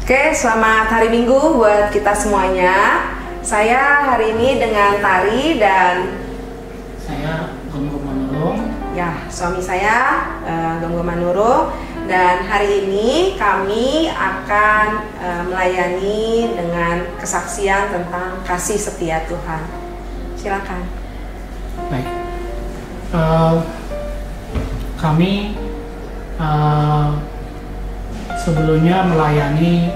Oke, selamat hari Minggu buat kita semuanya. Saya hari ini dengan Tari dan saya Gom-Gom Manurung. Ya, suami saya Gom-Gom Manurung. Dan hari ini kami akan melayani dengan kesaksian tentang kasih setia Tuhan. Silakan. Baik, kami sebelumnya melayani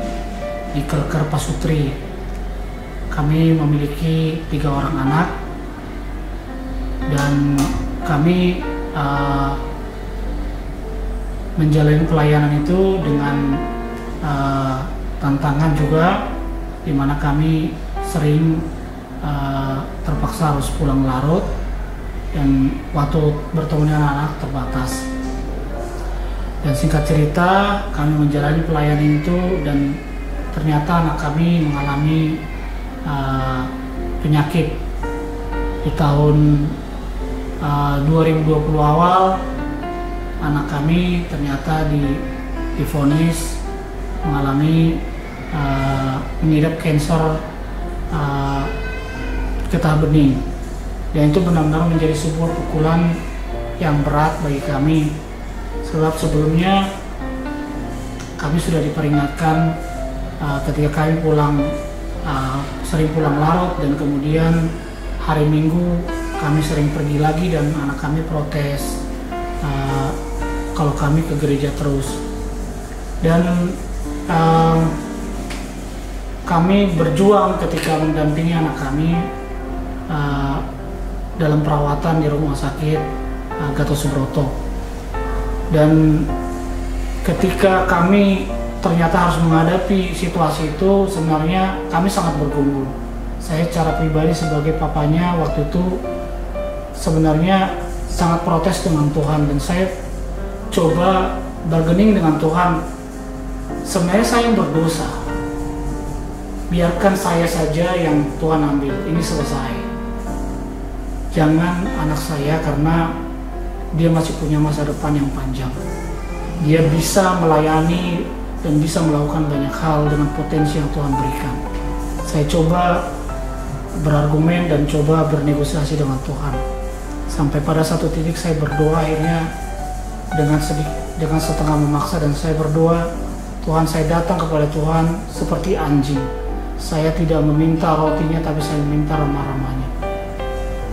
di Kelker Pasutri. Kami memiliki 3 orang anak dan kami menjalani pelayanan itu dengan tantangan juga, di mana kami sering terpaksa harus pulang larut dan waktu bertemu dengan anak terbatas. Dan singkat cerita, kami menjalani pelayanan itu dan ternyata anak kami mengalami penyakit. Di tahun 2020 awal, anak kami ternyata divonis mengalami mengidap kanker getah bening. Dan itu benar-benar menjadi sebuah pukulan yang berat bagi kami. Sebab sebelumnya kami sudah diperingatkan ketika kami sering pulang larut, dan kemudian hari Minggu kami sering pergi lagi dan anak kami protes kalau kami ke gereja terus. Dan kami berjuang ketika mendampingi anak kami dalam perawatan di rumah sakit Gatot Subroto. Dan ketika kami ternyata harus menghadapi situasi itu, sebenarnya kami sangat bergumul. Saya secara pribadi sebagai papanya waktu itu sebenarnya sangat protes dengan Tuhan, dan saya coba bargaining dengan Tuhan. Sebenarnya saya yang berdosa, biarkan saya saja yang Tuhan ambil, ini selesai. Jangan anak saya, karena dia masih punya masa depan yang panjang. Dia bisa melayani dan bisa melakukan banyak hal dengan potensi yang Tuhan berikan. Saya coba berargumen dan coba bernegosiasi dengan Tuhan. Sampai pada satu titik saya berdoa, akhirnya dengan setengah memaksa, dan saya berdoa, Tuhan, saya datang kepada Tuhan seperti anjing. Saya tidak meminta rotinya, tapi saya meminta remah-remahnya.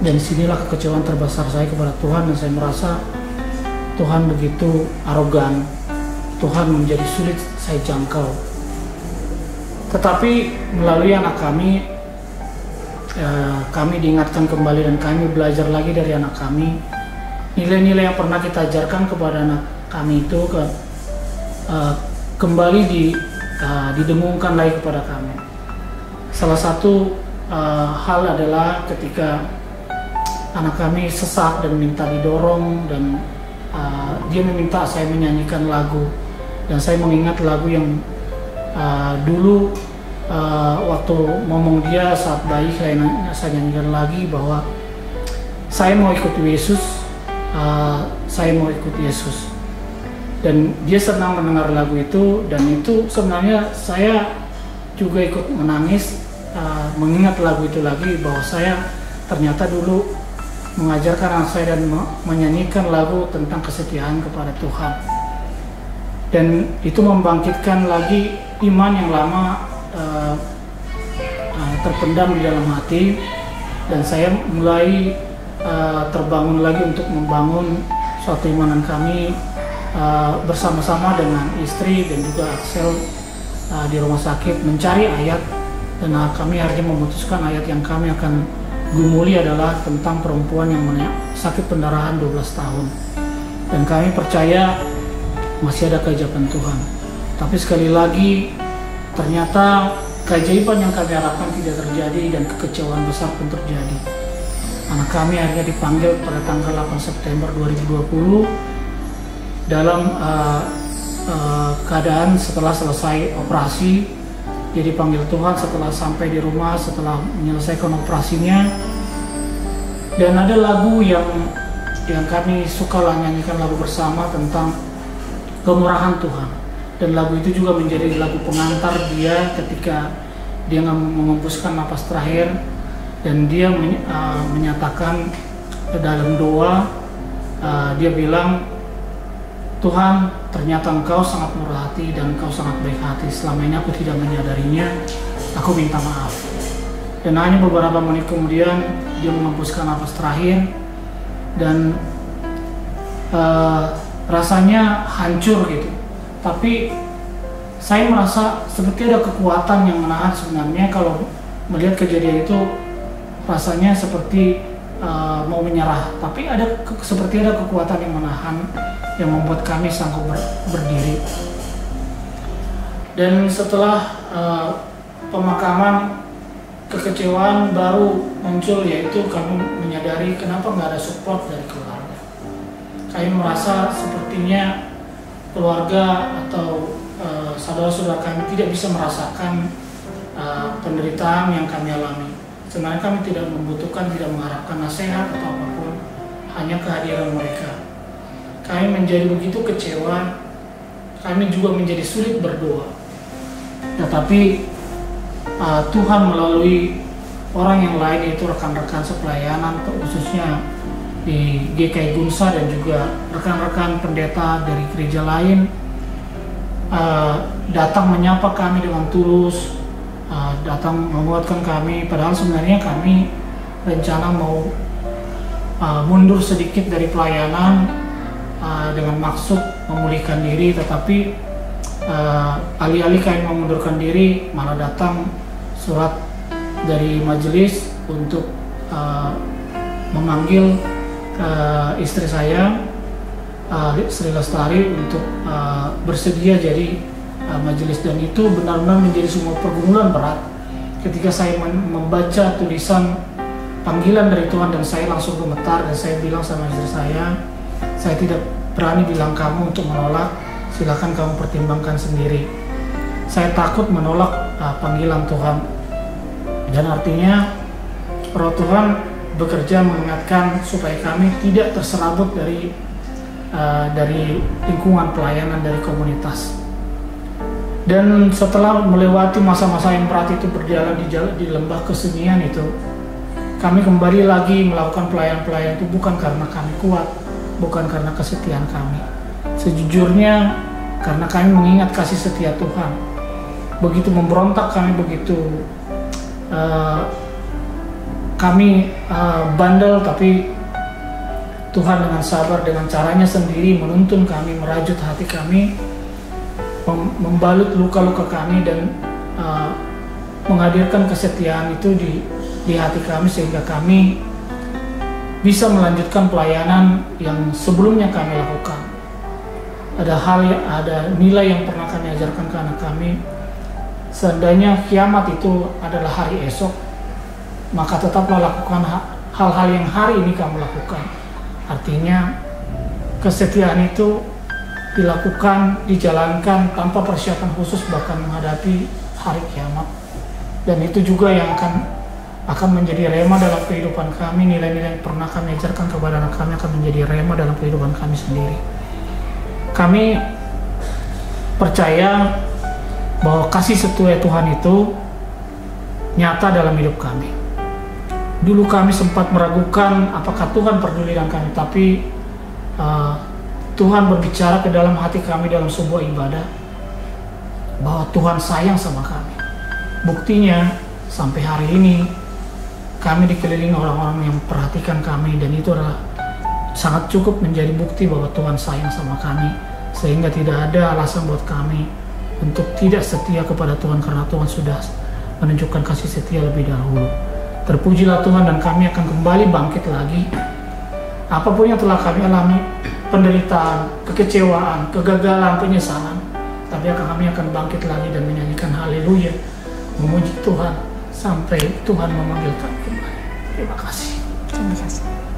Dan disinilah kekecewaan terbesar saya kepada Tuhan, dan saya merasa Tuhan begitu arogan. Tuhan menjadi sulit saya jangkau. Tetapi melalui anak kami, kami diingatkan kembali dan kami belajar lagi dari anak kami. Nilai-nilai yang pernah kita ajarkan kepada anak kami itu kembali didengungkan lagi kepada kami. Salah satu hal adalah ketika anak kami sesak dan minta didorong, dan dia meminta saya menyanyikan lagu, dan saya mengingat lagu yang dulu waktu ngomong dia saat bayi, saya nyanyikan lagi bahwa saya mau ikut Yesus, saya mau ikut Yesus. Dan dia senang mendengar lagu itu, dan itu sebenarnya saya juga ikut menangis mengingat lagu itu lagi, bahwa saya ternyata dulu mengajarkan anak saya dan menyanyikan lagu tentang kesetiaan kepada Tuhan. Dan itu membangkitkan lagi iman yang lama terpendam di dalam hati, dan saya mulai terbangun lagi untuk membangun suatu imanan kami bersama-sama dengan istri dan juga Axel di rumah sakit mencari ayat, dan kami akhirnya memutuskan ayat yang kami akan gumuli adalah tentang perempuan yang sakit pendarahan 12 tahun. Dan kami percaya masih ada keajaiban Tuhan. Tapi sekali lagi, ternyata keajaiban yang kami harapkan tidak terjadi, dan kekecewaan besar pun terjadi. Anak kami akhirnya dipanggil pada tanggal 8 September 2020 dalam keadaan setelah selesai operasi. Dia dipanggil Tuhan setelah sampai di rumah, setelah menyelesaikan operasinya. Dan ada lagu yang kami suka nyanyikan lagu bersama tentang kemurahan Tuhan. dan lagu itu juga menjadi lagu pengantar dia ketika dia mengembuskan napas terakhir, dan dia menyatakan dalam doa, dia bilang, Tuhan, ternyata Engkau sangat murah hati dan Engkau sangat baik hati. Selama ini aku tidak menyadarinya, aku minta maaf. Dan hanya beberapa menit kemudian dia mengembuskan napas terakhir, dan rasanya hancur gitu. Tapi saya merasa seperti ada kekuatan yang menahan. Sebenarnya kalau melihat kejadian itu rasanya seperti mau menyerah, tapi seperti ada kekuatan yang menahan, yang membuat kami sanggup berdiri. Dan setelah pemakaman, kekecewaan baru muncul, yaitu kami menyadari kenapa nggak ada support dari keluarga. Kami merasa sepertinya keluarga atau saudara-saudara kami tidak bisa merasakan penderitaan yang kami alami. Sebenarnya kami tidak membutuhkan, tidak mengharapkan nasihat atau apapun, hanya kehadiran mereka. Kami menjadi begitu kecewa, kami juga menjadi sulit berdoa. Tetapi Tuhan melalui orang yang lain, yaitu rekan-rekan sepelayanan, khususnya di GKI Gunsa dan juga rekan-rekan pendeta dari gereja lain, datang menyapa kami dengan tulus, datang menguatkan kami, padahal sebenarnya kami rencana mau mundur sedikit dari pelayanan dengan maksud memulihkan diri, tetapi alih-alih kami memundurkan diri, malah datang surat dari majelis untuk memanggil istri saya, Sri Lestari, untuk bersedia jadi majelis. Dan itu benar-benar menjadi semua pergumulan berat ketika saya membaca tulisan panggilan dari Tuhan, dan saya langsung gemetar, dan saya bilang sama istri saya tidak berani bilang kamu untuk menolak, silakan kamu pertimbangkan sendiri. Saya takut menolak panggilan Tuhan, dan artinya Roh Tuhan bekerja mengingatkan supaya kami tidak terserabut dari lingkungan pelayanan, dari komunitas. Dan setelah melewati masa-masa yang berat itu, berjalan di lembah kesunyian itu, kami kembali lagi melakukan pelayanan itu bukan karena kami kuat, bukan karena kesetiaan kami. Sejujurnya karena kami mengingat kasih setia Tuhan. Begitu memberontak kami, begitu kami bandel, tapi Tuhan dengan sabar, dengan caranya sendiri menuntun kami, merajut hati kami, membalut luka-luka kami, dan menghadirkan kesetiaan itu di hati kami, sehingga kami bisa melanjutkan pelayanan yang sebelumnya kami lakukan. Ada nilai yang pernah kami ajarkan ke anak kami, seandainya kiamat itu adalah hari esok, maka tetaplah lakukan hal-hal yang hari ini kamu lakukan. Artinya kesetiaan itu dilakukan, dijalankan tanpa persiapan khusus, bahkan menghadapi hari kiamat. Dan itu juga yang akan menjadi rema dalam kehidupan kami. Nilai-nilai yang pernah kami ajarkan kepada anak kami akan menjadi rema dalam kehidupan kami sendiri. Kami percaya bahwa kasih setia Tuhan itu nyata dalam hidup kami. Dulu kami sempat meragukan apakah Tuhan peduli dengan kami, tapi Tuhan berbicara ke dalam hati kami dalam sebuah ibadah bahwa Tuhan sayang sama kami. Buktinya sampai hari ini kami dikelilingi orang-orang yang memperhatikan kami, dan itu adalah sangat cukup menjadi bukti bahwa Tuhan sayang sama kami, sehingga tidak ada alasan buat kami untuk tidak setia kepada Tuhan, karena Tuhan sudah menunjukkan kasih setia lebih dahulu. Terpujilah Tuhan, dan kami akan kembali bangkit lagi. Apapun yang telah kami alami, penderitaan, kekecewaan, kegagalan, penyesalan, tapi kami akan bangkit lagi dan menyanyikan haleluya, memuji Tuhan sampai Tuhan memanggil kami kembali. Terima kasih. Terima kasih.